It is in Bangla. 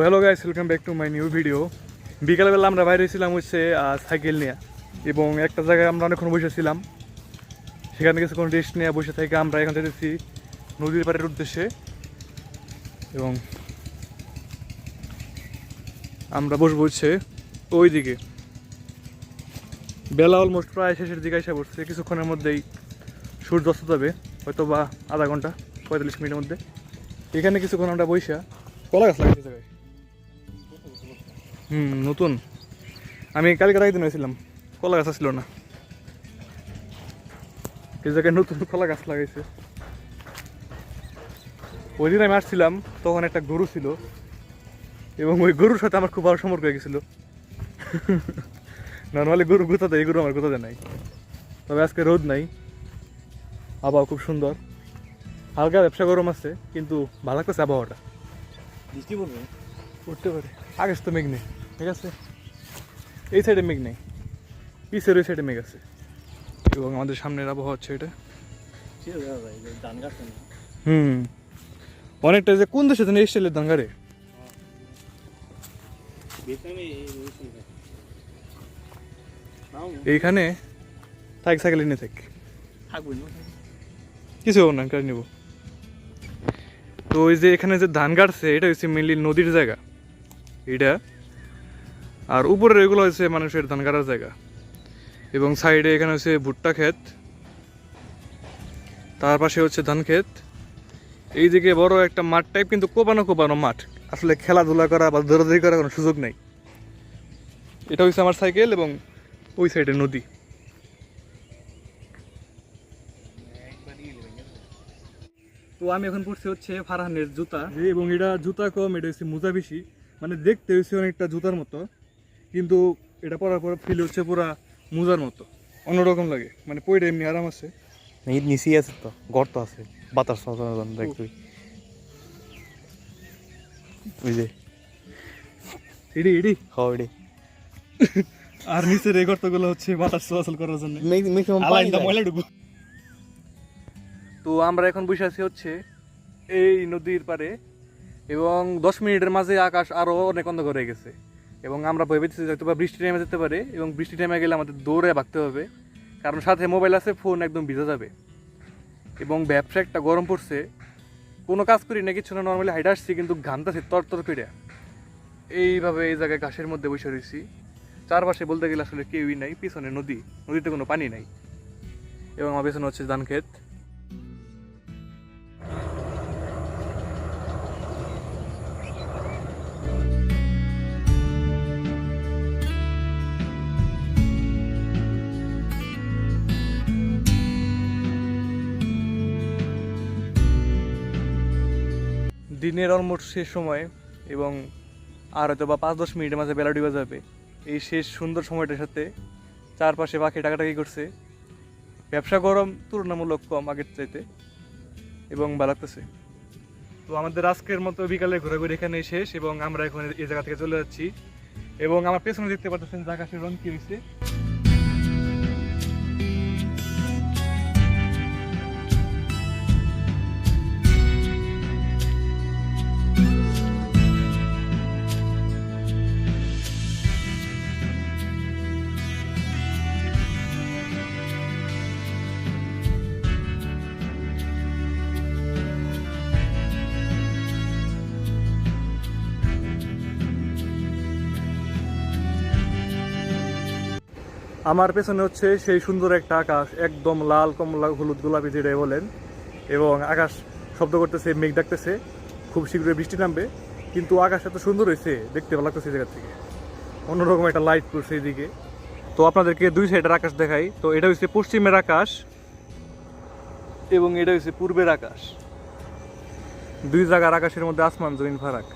Hello guys, welcome back to my new video. বিকালবেলা আমরা বাইরে ছিলাম হচ্ছে সাইকেল নিয়ে, এবং একটা জায়গায় আমরা অনেকক্ষণ বসেছিলাম। সেখানে কিছুক্ষণ রেস্ট নিয়ে বসে থেকে আমরা এখন যেতেছি নদীর পাড়ের উদ্দেশ্যে, এবং আমরা বসবো হচ্ছে ওই দিকে। বেলা অলমোস্ট প্রায় শেষের দিকে এসে পড়ছে, কিছুক্ষণের মধ্যেই সূর্য অস্ত যাবে, হয়তো বা আধা ঘন্টা 45 মিনিটের মধ্যে। এখানে কিছুক্ষণ আমরা বসা কলা গাছ লাগাইছি জায়গায়। নতুন, আমি কালকে রাখতে নিয়েছিলাম, কলা গাছ ছিল না, এই জায়গায় নতুন কলা গাছ লাগাইছে। ওই দিন আমি আসছিলাম তখন একটা গরু ছিল, এবং ওই গরুর সাথে আমার খুব ভালো সম্পর্ক হয়ে গেছিল। নর্মালি গরু গুঁতা দেয়, এই গরু আমার গুঁতা দেয় নাই। তবে আজকে রোদ নাই, আবহাওয়া খুব সুন্দর, হালকা ব্যবসা গরম আছে, কিন্তু ভালো লাগতেছে আবহাওয়াটা। বৃষ্টি পড়বে, উঠতে পারে, আকাশ তো মেঘ নেই, ঠিক আছে, এই সাইডে মেঘ নেই, পিছের ওই সাইডে মেঘ আছে, এবং আমাদের সামনের আবহাওয়া হচ্ছে এটা। ধান গাছ অনেকটা যে কোন দেশে জানি এসেছিল দাঙ্গারে, এইখানে থাক, সাইকেল নিয়ে থাক, কিছু না কাজ নিব। তো ওই যে এখানে যে ধান গাড়ছে, এটা হচ্ছে মেনলি নদীর জায়গা এটা, আর উপরের এগুলো হচ্ছে মানুষের ধান গাড়ার জায়গা। এবং সাইডে এখানে হচ্ছে ভুট্টা ক্ষেত, তার পাশে হচ্ছে ধান ক্ষেত। এই দিকে বড় একটা মাঠ টাইপ, কিন্তু কোপানো কোপানো মাঠ, আসলে খেলাধুলা করা বা দৌড়াদৌড়ি করার কোনো সুযোগ নেই। এটা হচ্ছে আমার সাইকেল, এবং ওই সাইডে নদী। তো আমি এখন পড়ছি হচ্ছে ফারহানের জুতা, এবং এটা জুতা কম, এটা হচ্ছে মোজা বেশি, মানে দেখতে হচ্ছে অনেকটা জুতার মতো, কিন্তু এটা পরার পর ফিল হচ্ছে পুরা মোজার মতো, অন্যরকম লাগে, মানে পরে এমনি আরাম আছে। নিচেই আছে তো, গর্ত আছে, বাতাস দেখ তুই, ওই যে এডি এডি খাও এডি। আর নিচের এই গর্তগুলো হচ্ছে বাতাস চলাচল করার জন্য, ময়লা ঢুকবো। তো আমরা এখন বসে আছি হচ্ছে এই নদীর পাড়ে, এবং 10 মিনিটের মাঝে আকাশ আরো অনেক অন্ধকার হয়ে গেছে, এবং আমরা ভেবেছি হয়তো বা বৃষ্টি টাইমে যেতে পারে, এবং বৃষ্টি টাইমে গেলে আমাদের দৌড়ে ভাগতে হবে, কারণ সাথে মোবাইল আছে, ফোন একদম ভিজে যাবে। এবং ব্যবসা একটা গরম পড়ছে, কোনো কাজ করি না, কিছু না, নর্মালি হাইট আসছি, কিন্তু ঘামতেছে তরতর করে। এইভাবে এই জায়গায় ঘাসের মধ্যে বসে রয়েছি, চারপাশে বলতে গেলে আসলে কেউই নাই, পিছনে নদী, নদীতে কোনো পানি নাই, এবং আমার পেছনে হচ্ছে ধান ক্ষেত। দিনের অলমোস্ট শেষ সময়, এবং আর হয়তো বা 5-10 মিনিটের মাঝে বেলা ডুবে যাবে। এই শেষ সুন্দর সময়টার সাথে চারপাশে পাখি টাকাটাকি করছে, ব্যবসা গরম তুলনামূলক কম আগের চাইতে, এবং ভালো লাগতেছে। তো আমাদের আজকের মতো বিকালে ঘোরাঘুরি এখানেই শেষ, এবং আমরা এখন এই জায়গা থেকে চলে যাচ্ছি। এবং আমার পেছনে দেখতে পাচ্ছেন যে আকাশের রং কি হয়েছে। আমার পেছনে হচ্ছে সেই সুন্দর একটা আকাশ, একদম লাল কমলা হলুদ গোলাপি যেটাই বলেন, এবং আকাশ শব্দ করতেছে, মেঘ ডাকতেছে, খুব শীঘ্রই বৃষ্টি নামবে। কিন্তু আকাশ এত সুন্দর হয়েছে, দেখতে ভালো লাগতেছে এই জায়গা থেকে, অন্যরকম একটা লাইট পড়ছে এইদিকে। তো আপনাদেরকে দুই সাইডের আকাশ দেখাই। তো এটা হচ্ছে পশ্চিমের আকাশ, এবং এটা হচ্ছে পূর্বের আকাশ। দুই জায়গার আকাশের মধ্যে আসমান জমিন ফারাক।